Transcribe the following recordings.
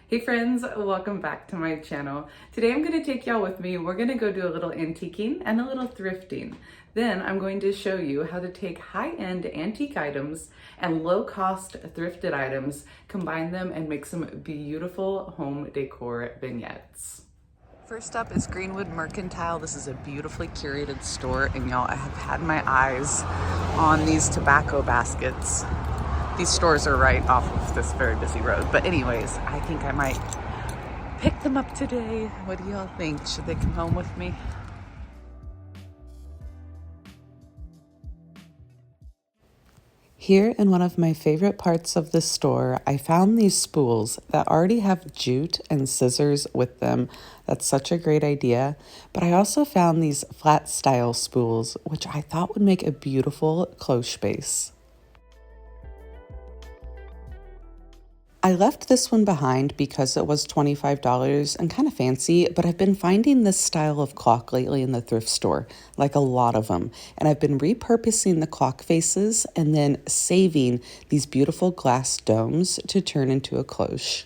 Hey friends, welcome back to my channel. Today I'm going to take y'all with me. We're going to go do a little antiquing and a little thrifting. Then I'm going to show you how to take high-end antique items and low-cost thrifted items, combine them and make some beautiful home decor vignettes. First up is Greenwood Mercantile. This is a beautifully curated store, and y'all, I have had my eyes on these tobacco baskets. These stores are right off of this very busy road. But anyways, I think I might pick them up today. What do y'all think? Should they come home with me? Here in one of my favorite parts of the store, I found these spools that already have jute and scissors with them. That's such a great idea. But I also found these flat style spools, which I thought would make a beautiful cloche base. I left this one behind because it was $25 and kind of fancy, but I've been finding this style of clock lately in the thrift store, like a lot of them. And I've been repurposing the clock faces and then saving these beautiful glass domes to turn into a cloche.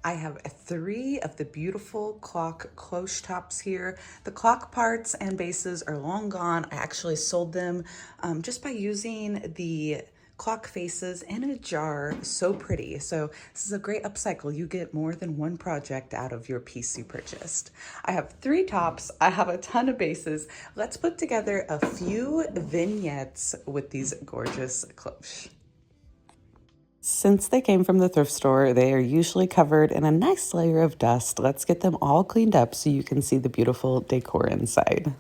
I have 3 of the beautiful clock cloche tops here. The clock parts and bases are long gone. I actually sold them just by using the clock faces in a jar. So pretty. So this is a great upcycle. You get more than one project out of your piece you purchased. I have 3 tops. I have a ton of bases. Let's put together a few vignettes with these gorgeous cloche. Since they came from the thrift store, they are usually covered in a nice layer of dust. Let's get them all cleaned up so you can see the beautiful decor inside.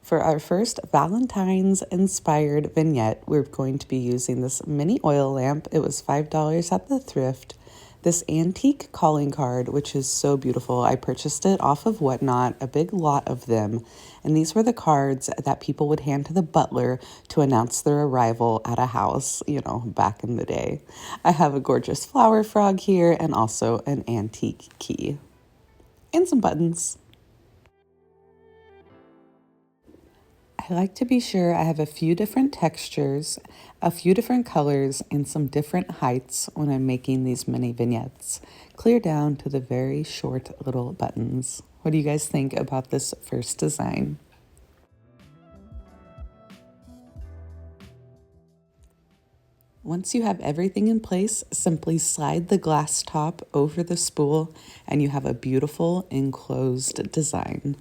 For our first Valentine's inspired vignette, we're going to be using this mini oil lamp. It was $5 at the thrift. This antique calling card, which is so beautiful. I purchased it off of Whatnot, a big lot of them. And these were the cards that people would hand to the butler to announce their arrival at a house, you know, back in the day. I have a gorgeous flower frog here and also an antique key. And some buttons. I like to be sure I have a few different textures, a few different colors, and some different heights when I'm making these mini vignettes, clear down to the very short little buttons. What do you guys think about this first design? Once you have everything in place, simply slide the glass top over the spool and you have a beautiful enclosed design.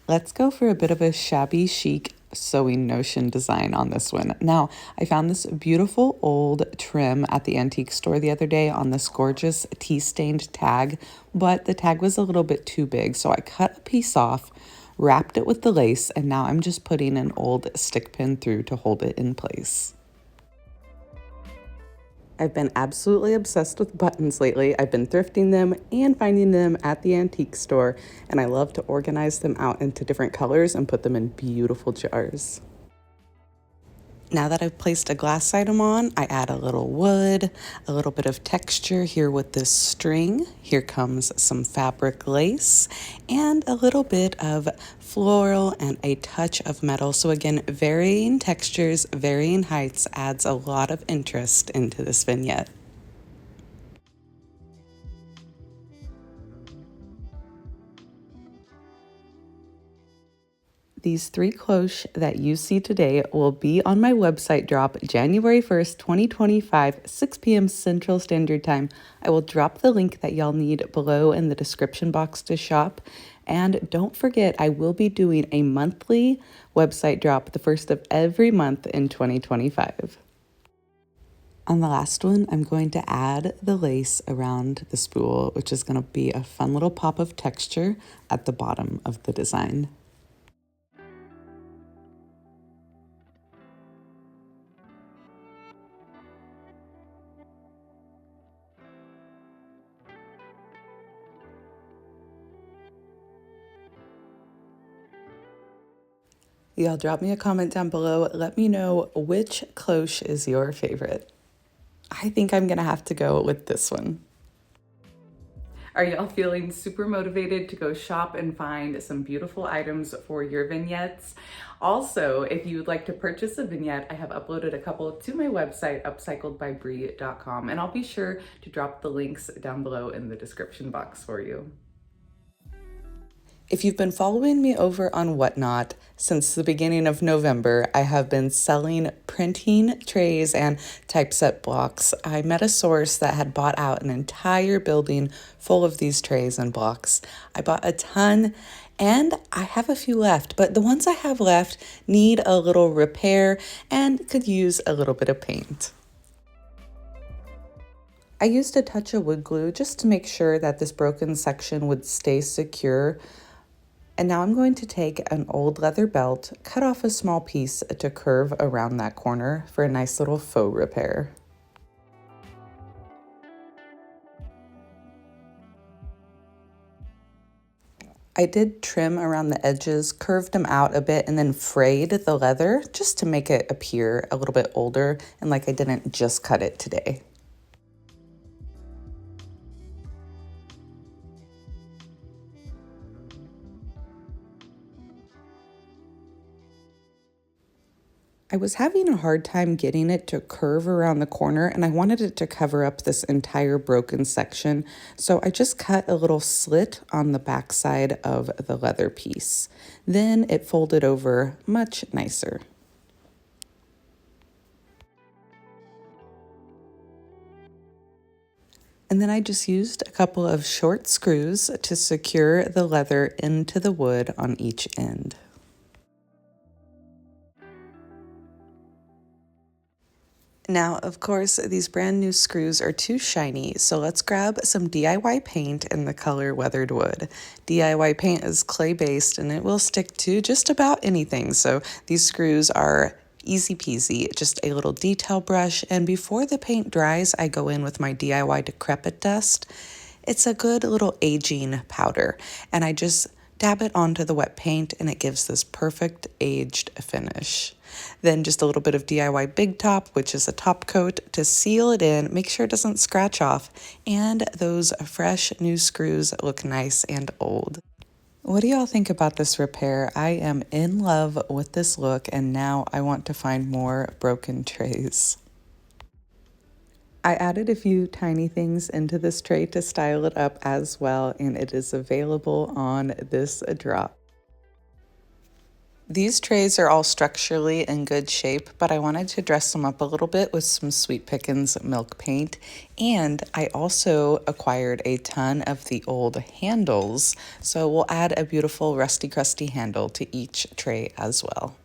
Let's go for a bit of a shabby chic sewing notion design on this one. Now, I found this beautiful old trim at the antique store the other day on this gorgeous tea-stained tag, but the tag was a little bit too big, so I cut a piece off, wrapped it with the lace, and now I'm just putting an old stick pin through to hold it in place. I've been absolutely obsessed with buttons lately. I've been thrifting them and finding them at the antique store, and I love to organize them out into different colors and put them in beautiful jars. Now that I've placed a glass item on, I add a little wood, a little bit of texture here with this string. Here comes some fabric lace and a little bit of floral and a touch of metal. So again, varying textures, varying heights adds a lot of interest into this vignette. These 3 cloche that you see today will be on my website drop January 1st, 2025, 6 p.m. Central Standard Time. I will drop the link that y'all need below in the description box to shop. And don't forget, I will be doing a monthly website drop the first of every month in 2025. On the last one, I'm going to add the lace around the spool, which is going to be a fun little pop of texture at the bottom of the design. Y'all drop me a comment down below. Let me know which cloche is your favorite. I think I'm gonna have to go with this one. Are y'all feeling super motivated to go shop and find some beautiful items for your vignettes? Also, if you would like to purchase a vignette, I have uploaded a couple to my website, upcycledbybrie.com, and I'll be sure to drop the links down below in the description box for you. If you've been following me over on Whatnot since the beginning of November, I have been selling printing trays and typeset blocks. I met a source that had bought out an entire building full of these trays and blocks. I bought a ton and I have a few left, but the ones I have left need a little repair and could use a little bit of paint. I used a touch of wood glue just to make sure that this broken section would stay secure. And now I'm going to take an old leather belt, cut off a small piece to curve around that corner for a nice little faux repair. I did trim around the edges, curved them out a bit, and then frayed the leather just to make it appear a little bit older and like I didn't just cut it today. I was having a hard time getting it to curve around the corner and I wanted it to cover up this entire broken section. So I just cut a little slit on the back side of the leather piece. Then it folded over much nicer. And then I just used a couple of short screws to secure the leather into the wood on each end. Now, of course, these brand new screws are too shiny, so let's grab some DIY paint in the color Weathered Wood. DIY paint is clay-based and it will stick to just about anything, so these screws are easy peasy. Just a little detail brush, and before the paint dries, I go in with my DIY Decrepit Dust. It's a good little aging powder, and I just dab it onto the wet paint and it gives this perfect aged finish. Then just a little bit of DIY Big Top, which is a top coat to seal it in, make sure it doesn't scratch off, and those fresh new screws look nice and old. What do y'all think about this repair? I am in love with this look and now I want to find more broken trays. I added a few tiny things into this tray to style it up as well, and it is available on this drop. These trays are all structurally in good shape, but I wanted to dress them up a little bit with some Sweet Pickins milk paint, and I also acquired a ton of the old handles, so we'll add a beautiful rusty crusty handle to each tray as well.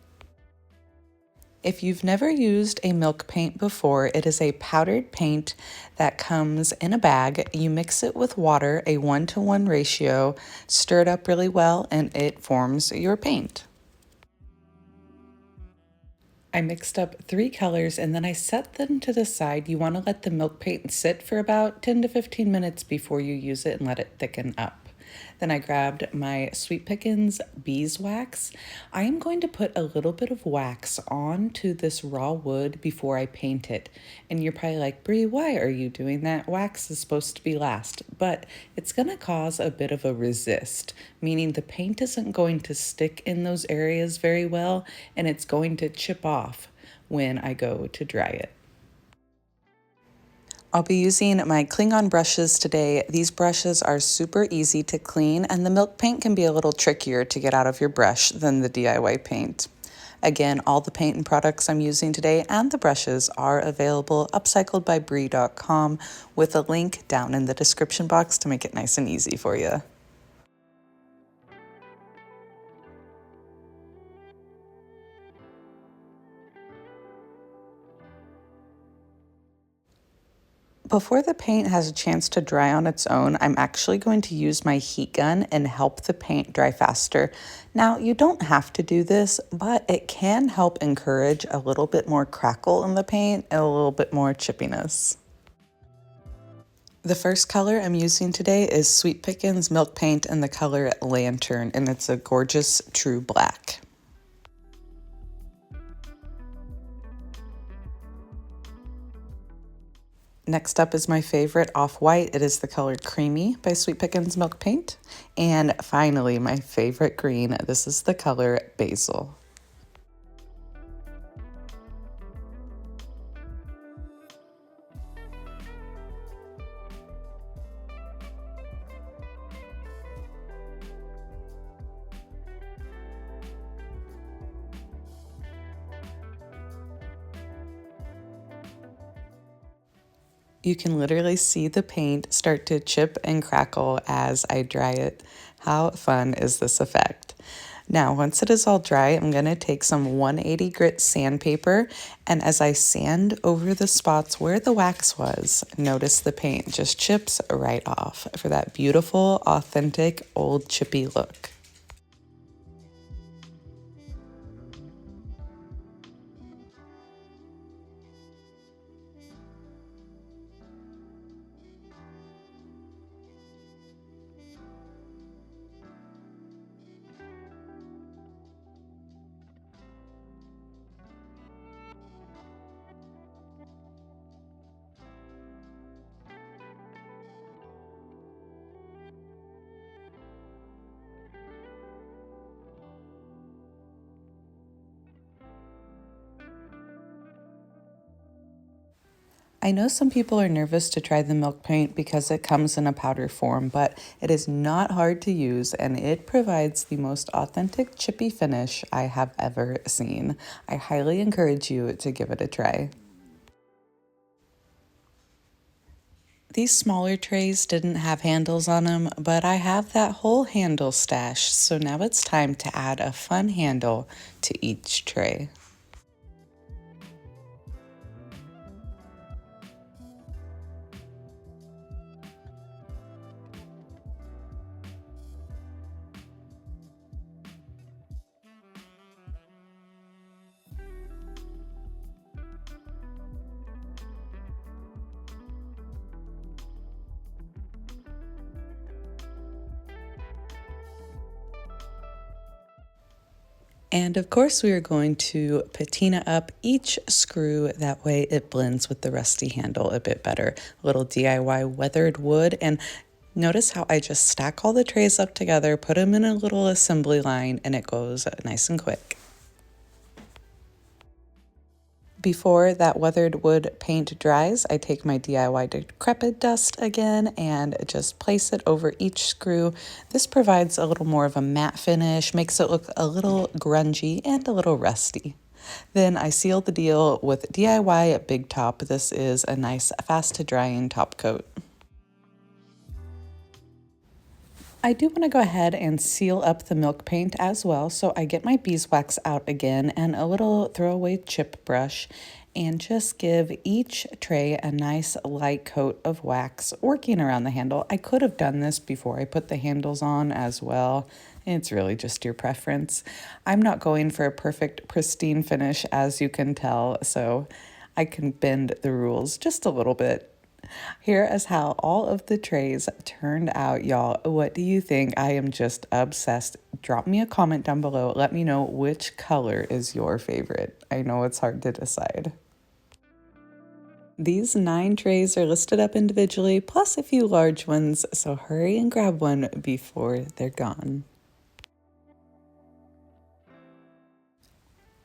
If you've never used a milk paint before, it is a powdered paint that comes in a bag. You mix it with water, a 1-to-1 ratio, stir it up really well, and it forms your paint. I mixed up 3 colors and then I set them to the side. You want to let the milk paint sit for about 10 to 15 minutes before you use it and let it thicken up. Then I grabbed my Sweet Pickins beeswax. I am going to put a little bit of wax onto this raw wood before I paint it. And you're probably like, Brie, why are you doing that? Wax is supposed to be last, but it's going to cause a bit of a resist, meaning the paint isn't going to stick in those areas very well, and it's going to chip off when I go to dry it. I'll be using my Klingon brushes today. These brushes are super easy to clean, and the milk paint can be a little trickier to get out of your brush than the DIY paint. Again, all the paint and products I'm using today and the brushes are available upcycledbybrie.com with a link down in the description box to make it nice and easy for you. Before the paint has a chance to dry on its own, I'm actually going to use my heat gun and help the paint dry faster. Now, you don't have to do this, but it can help encourage a little bit more crackle in the paint and a little bit more chippiness. The first color I'm using today is Sweet Pickins Milk Paint in the color Lantern, and it's a gorgeous true black. Next up is my favorite off-white. It is the color Creamy by Sweet Pickins Milk Paint. And finally, my favorite green. This is the color Basil. You can literally see the paint start to chip and crackle as I dry it. How fun is this effect? Now, once it is all dry, I'm going to take some 180 grit sandpaper, and as I sand over the spots where the wax was, notice the paint just chips right off for that beautiful, authentic, old chippy look. I know some people are nervous to try the milk paint because it comes in a powder form, but it is not hard to use and it provides the most authentic chippy finish I have ever seen. I highly encourage you to give it a try. These smaller trays didn't have handles on them, but I have that whole handle stash, so now it's time to add a fun handle to each tray. And of course, we are going to patina up each screw. That way it blends with the rusty handle a bit better. A little DIY weathered wood. And notice how I just stack all the trays up together, put them in a little assembly line, and it goes nice and quick. Before that weathered wood paint dries, I take my DIY decrepit dust again and just place it over each screw. This provides a little more of a matte finish, makes it look a little grungy and a little rusty. Then I seal the deal with DIY Big Top. This is a nice fast drying top coat. I do want to go ahead and seal up the milk paint as well, so I get my beeswax out again and a little throwaway chip brush and just give each tray a nice light coat of wax working around the handle. I could have done this before I put the handles on as well. It's really just your preference. I'm not going for a perfect pristine finish, as you can tell, so I can bend the rules just a little bit. Here is how all of the trays turned out, y'all. What do you think? I am just obsessed. Drop me a comment down below. Let me know which color is your favorite. I know it's hard to decide. These 9 trays are listed up individually, plus a few large ones, so hurry and grab one before they're gone.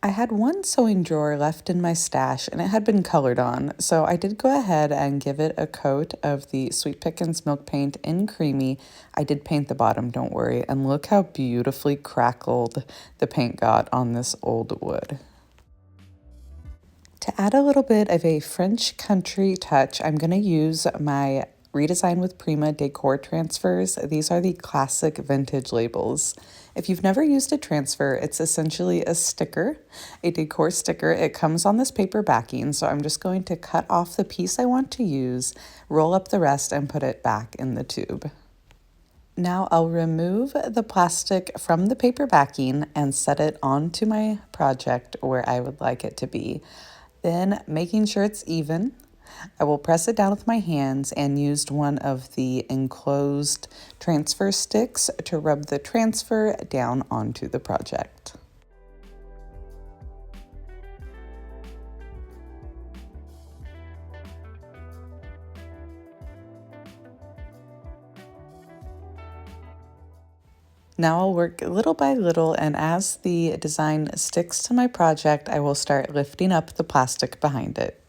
I had one sewing drawer left in my stash and it had been colored on, so I did go ahead and give it a coat of the Sweet Pickins Milk Paint in Creamy. I did paint the bottom, don't worry, and look how beautifully crackled the paint got on this old wood. To add a little bit of a French country touch, I'm going to use my Redesign with Prima Decor transfers. These are the classic vintage labels. If you've never used a transfer, it's essentially a sticker, a decor sticker. It comes on this paper backing, so I'm just going to cut off the piece I want to use, roll up the rest, and put it back in the tube. Now I'll remove the plastic from the paper backing and set it onto my project where I would like it to be. Then, making sure it's even, I will press it down with my hands and used one of the enclosed transfer sticks to rub the transfer down onto the project. Now I'll work little by little, and as the design sticks to my project, I will start lifting up the plastic behind it.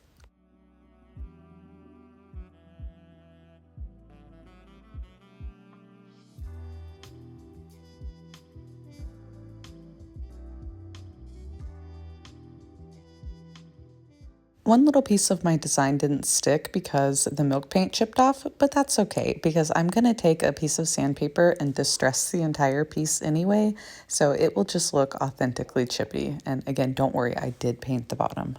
One little piece of my design didn't stick because the milk paint chipped off, but that's okay because I'm going to take a piece of sandpaper and distress the entire piece anyway, so it will just look authentically chippy. And again, don't worry, I did paint the bottom.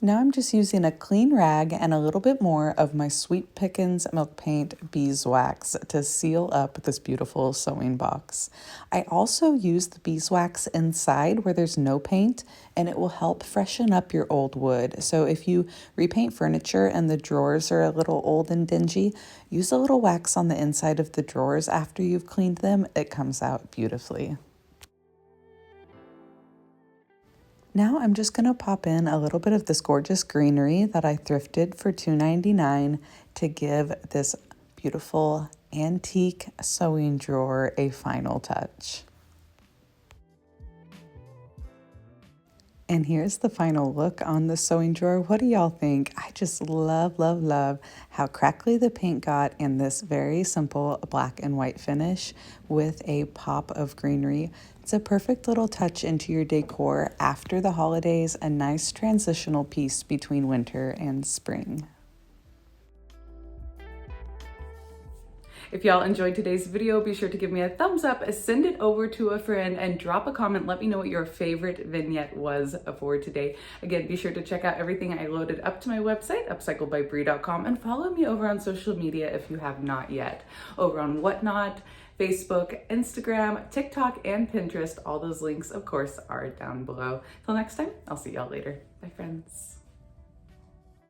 Now I'm just using a clean rag and a little bit more of my Sweet Pickins Milk Paint Beeswax to seal up this beautiful sewing box. I also use the beeswax inside where there's no paint, and it will help freshen up your old wood. So if you repaint furniture and the drawers are a little old and dingy, use a little wax on the inside of the drawers after you've cleaned them. It comes out beautifully. Now I'm just going to pop in a little bit of this gorgeous greenery that I thrifted for $2.99 to give this beautiful antique sewing drawer a final touch. And here's the final look on the sewing drawer. What do y'all think? I just love, love, love how crackly the paint got in this very simple black and white finish with a pop of greenery. It's a perfect little touch into your decor after the holidays, a nice transitional piece between winter and spring. If y'all enjoyed today's video, be sure to give me a thumbs up, send it over to a friend, and drop a comment. Let me know what your favorite vignette was for today. Again, be sure to check out everything I loaded up to my website, upcycledbybrie.com, and follow me over on social media if you have not yet. Over on Whatnot, Facebook, Instagram, TikTok, and Pinterest. All those links, of course, are down below. Till next time, I'll see y'all later. Bye, friends.